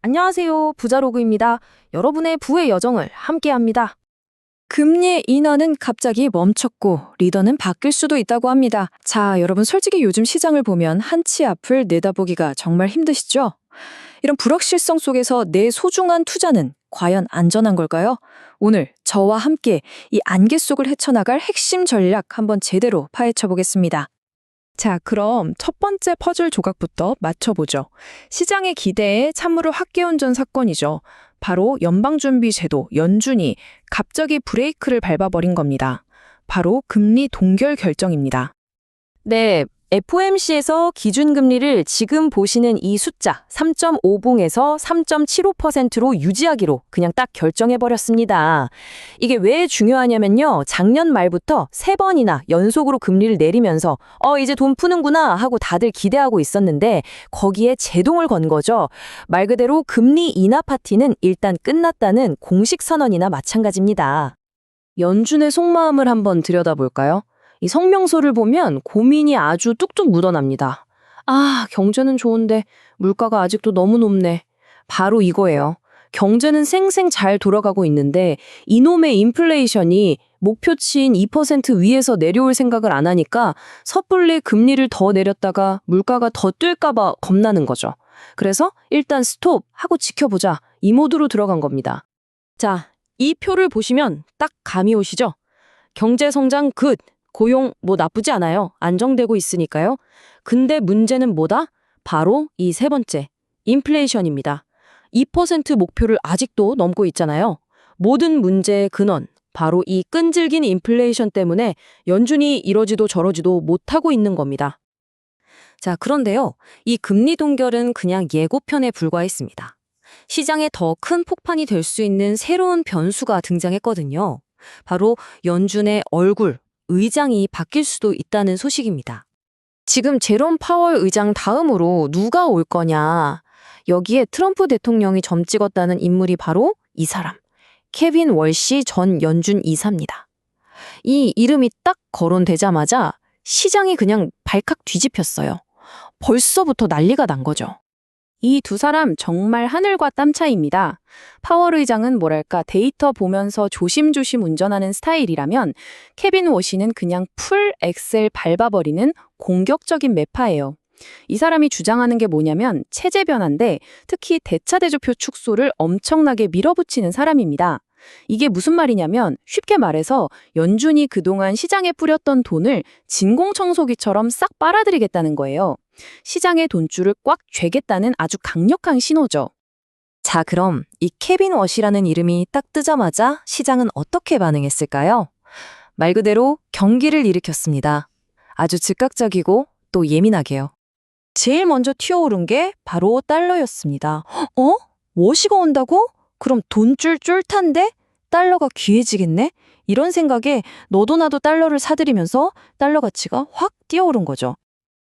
안녕하세요. 부자로그입니다. 여러분의 부의 여정을 함께합니다. 금리 인하는 갑자기 멈췄고 리더는 바뀔 수도 있다고 합니다. 자, 여러분 솔직히 요즘 시장을 보면 한치 앞을 내다보기가 정말 힘드시죠? 이런 불확실성 속에서 내 소중한 투자는 과연 안전한 걸까요? 오늘 저와 함께 이 안개 속을 헤쳐나갈 핵심 전략 한번 제대로 파헤쳐 보겠습니다. 자, 그럼 첫 번째 퍼즐 조각부터 맞춰보죠. 시장의 기대에 찬물을 확 깨운 전 사건이죠. 바로 연방준비제도, 연준이 갑자기 브레이크를 밟아버린 겁니다. 바로 금리 동결 결정입니다. 네, FOMC에서 기준금리를 지금 보시는 이 숫자 3.50에서 3.75%로 유지하기로 그냥 딱 결정해버렸습니다. 이게 왜 중요하냐면요. 작년 말부터 3번이나 연속으로 금리를 내리면서 이제 돈 푸는구나 하고 다들 기대하고 있었는데 거기에 제동을 건 거죠. 말 그대로 금리 인하 파티는 일단 끝났다는 공식 선언이나 마찬가지입니다. 연준의 속마음을 한번 들여다볼까요? 이 성명서를 보면 고민이 아주 뚝뚝 묻어납니다. 아, 경제는 좋은데 물가가 아직도 너무 높네. 바로 이거예요. 경제는 쌩쌩 잘 돌아가고 있는데 이놈의 인플레이션이 목표치인 2% 위에서 내려올 생각을 안 하니까 섣불리 금리를 더 내렸다가 물가가 더 뛸까 봐 겁나는 거죠. 그래서 일단 스톱 하고 지켜보자 이 모드로 들어간 겁니다. 자, 이 표를 보시면 딱 감이 오시죠? 경제 성장 굿! 고용 나쁘지 않아요. 안정되고 있으니까요. 근데 문제는 뭐다? 바로 이 세 번째, 인플레이션입니다. 2% 목표를 아직도 넘고 있잖아요. 모든 문제의 근원, 바로 이 끈질긴 인플레이션 때문에 연준이 이러지도 저러지도 못하고 있는 겁니다. 자, 그런데요. 이 금리 동결은 그냥 예고편에 불과했습니다. 시장에 더 큰 폭판이 될 수 있는 새로운 변수가 등장했거든요. 바로 연준의 얼굴, 의장이 바뀔 수도 있다는 소식입니다. 지금 제롬 파월 의장 다음으로 누가 올 거냐? 여기에 트럼프 대통령이 점 찍었다는 인물이 바로 이 사람, 케빈 월시 전 연준 이사입니다. 이 이름이 딱 거론되자마자 시장이 그냥 발칵 뒤집혔어요. 벌써부터 난리가 난 거죠. 이 두 사람 정말 하늘과 땀 차이입니다. 파월 의장은 뭐랄까 데이터 보면서 조심조심 운전하는 스타일이라면 케빈 워시는 그냥 풀 엑셀 밟아버리는 공격적인 매파예요. 이 사람이 주장하는 게 뭐냐면 체제 변화인데 특히 대차대조표 축소를 엄청나게 밀어붙이는 사람입니다. 이게 무슨 말이냐면 쉽게 말해서 연준이 그동안 시장에 뿌렸던 돈을 진공청소기처럼 싹 빨아들이겠다는 거예요. 시장의 돈줄을 꽉 쥐겠다는 아주 강력한 신호죠. 자, 그럼 이 케빈 워시라는 이름이 딱 뜨자마자 시장은 어떻게 반응했을까요? 말 그대로 경기를 일으켰습니다. 아주 즉각적이고 또 예민하게요. 제일 먼저 튀어오른 게 바로 달러였습니다. 워시가 온다고? 그럼 돈줄 쫄탄데? 달러가 귀해지겠네? 이런 생각에 너도 나도 달러를 사들이면서 달러 가치가 확 뛰어오른 거죠.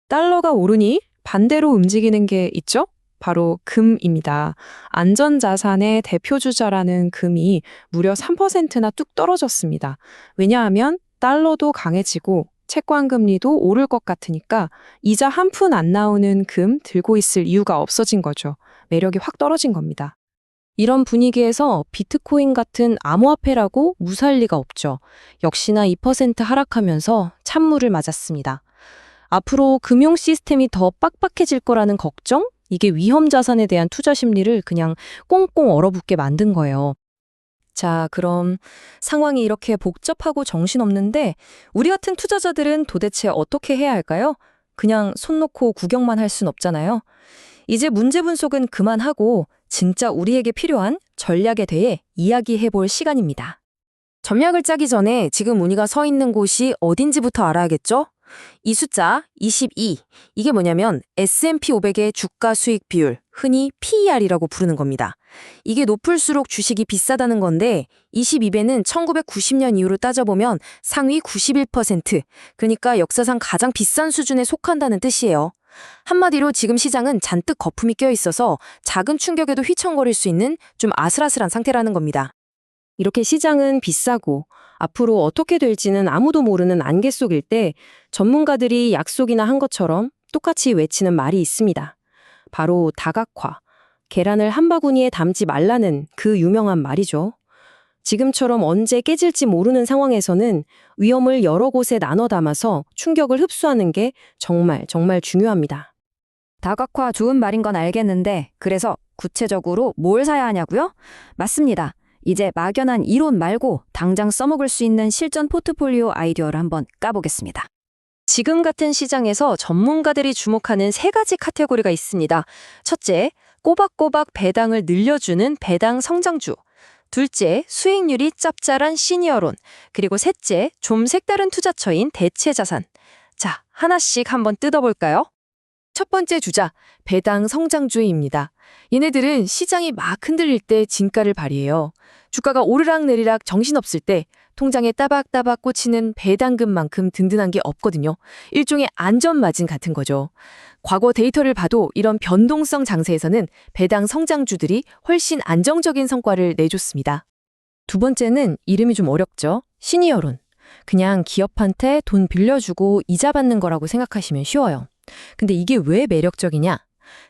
달러가 오르니 반대로 움직이는 게 있죠? 바로 금입니다. 안전자산의 대표주자라는 금이 무려 3%나 뚝 떨어졌습니다. 왜냐하면 달러도 강해지고 채권금리도 오를 것 같으니까 이자 한 푼 안 나오는 금 들고 있을 이유가 없어진 거죠. 매력이 확 떨어진 겁니다. 이런 분위기에서 비트코인 같은 암호화폐라고 무사할 리가 없죠. 역시나 2% 하락하면서 찬물을 맞았습니다. 앞으로 금융 시스템이 더 빡빡해질 거라는 걱정? 이게 위험 자산에 대한 투자 심리를 그냥 꽁꽁 얼어붙게 만든 거예요. 자, 그럼 상황이 이렇게 복잡하고 정신없는데 우리 같은 투자자들은 도대체 어떻게 해야 할까요? 그냥 손 놓고 구경만 할 순 없잖아요. 이제 문제 분석은 그만하고 진짜 우리에게 필요한 전략에 대해 이야기해 볼 시간입니다. 전략을 짜기 전에 지금 우리가 서 있는 곳이 어딘지부터 알아야겠죠? 이 숫자 22, 이게 뭐냐면 S&P 500의 주가 수익 비율, 흔히 PER이라고 부르는 겁니다. 이게 높을수록 주식이 비싸다는 건데 22배는 1990년 이후로 따져보면 상위 91%, 그러니까 역사상 가장 비싼 수준에 속한다는 뜻이에요. 한마디로 지금 시장은 잔뜩 거품이 껴 있어서 작은 충격에도 휘청거릴 수 있는 좀 아슬아슬한 상태라는 겁니다. 이렇게 시장은 비싸고 앞으로 어떻게 될지는 아무도 모르는 안개 속일 때 전문가들이 약속이나 한 것처럼 똑같이 외치는 말이 있습니다. 바로 다각화. 계란을 한 바구니에 담지 말라는 그 유명한 말이죠. 지금처럼 언제 깨질지 모르는 상황에서는 위험을 여러 곳에 나눠 담아서 충격을 흡수하는 게 정말 중요합니다. 다각화 좋은 말인 건 알겠는데 그래서 구체적으로 뭘 사야 하냐고요? 맞습니다. 이제 막연한 이론 말고 당장 써먹을 수 있는 실전 포트폴리오 아이디어를 한번 까보겠습니다. 지금 같은 시장에서 전문가들이 주목하는 3가지 카테고리가 있습니다. 첫째, 꼬박꼬박 배당을 늘려주는 배당 성장주. 둘째, 수익률이 짭짤한 시니어론. 그리고 셋째, 좀 색다른 투자처인 대체 자산. 자, 하나씩 한번 뜯어볼까요? 첫 번째 주자, 배당 성장주입니다. 얘네들은 시장이 막 흔들릴 때 진가를 발휘해요. 주가가 오르락내리락 정신없을 때 통장에 따박따박 꽂히는 배당금만큼 든든한 게 없거든요. 일종의 안전마진 같은 거죠. 과거 데이터를 봐도 이런 변동성 장세에서는 배당 성장주들이 훨씬 안정적인 성과를 내줬습니다. 두 번째는 이름이 좀 어렵죠? 시니어론. 그냥 기업한테 돈 빌려주고 이자 받는 거라고 생각하시면 쉬워요. 근데 이게 왜 매력적이냐?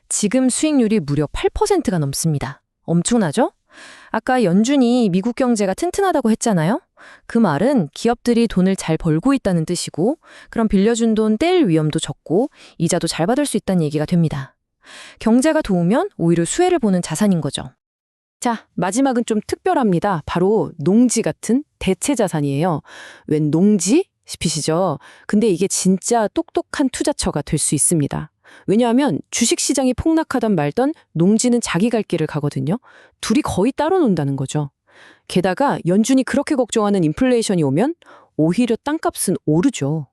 지금 수익률이 무려 8%가 넘습니다. 엄청나죠? 아까 연준이 미국 경제가 튼튼하다고 했잖아요? 그 말은 기업들이 돈을 잘 벌고 있다는 뜻이고, 그럼 빌려준 돈 뗄 위험도 적고 이자도 잘 받을 수 있다는 얘기가 됩니다. 경제가 좋으면 오히려 수혜를 보는 자산인 거죠. 자, 마지막은 좀 특별합니다. 바로 농지 같은 대체 자산이에요. 웬 농지? 싶으시죠? 근데 이게 진짜 똑똑한 투자처가 될 수 있습니다. 왜냐하면 주식시장이 폭락하던 말던 농지는 자기 갈 길을 가거든요. 둘이 거의 따로 논다는 거죠. 게다가 연준이 그렇게 걱정하는 인플레이션이 오면 오히려 땅값은 오르죠.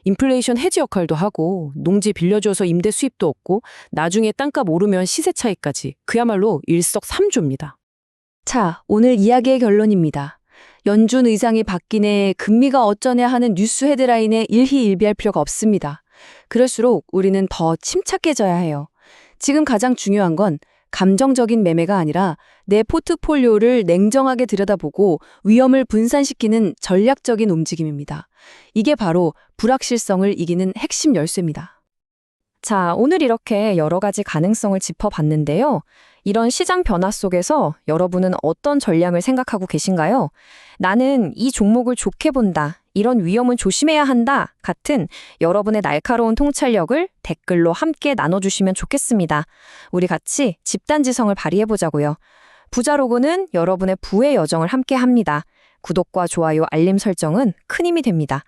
인플레이션 해지 역할도 하고 농지 빌려줘서 임대 수입도 없고 나중에 땅값 오르면 시세 차익까지 그야말로 일석삼조입니다. 자, 오늘 이야기의 결론입니다. 연준 의장이 바뀌네, 금리가 어쩌냐 하는 뉴스 헤드라인에 일희일비할 필요가 없습니다. 그럴수록 우리는 더 침착해져야 해요. 지금 가장 중요한 건 감정적인 매매가 아니라 내 포트폴리오를 냉정하게 들여다보고 위험을 분산시키는 전략적인 움직임입니다. 이게 바로 불확실성을 이기는 핵심 열쇠입니다. 자, 오늘 이렇게 여러 가지 가능성을 짚어봤는데요. 이런 시장 변화 속에서 여러분은 어떤 전략을 생각하고 계신가요? 나는 이 종목을 좋게 본다, 이런 위험은 조심해야 한다 같은 여러분의 날카로운 통찰력을 댓글로 함께 나눠주시면 좋겠습니다. 우리 같이 집단지성을 발휘해보자고요. 부자로그는 여러분의 부의 여정을 함께 합니다. 구독과 좋아요, 알림 설정은 큰 힘이 됩니다.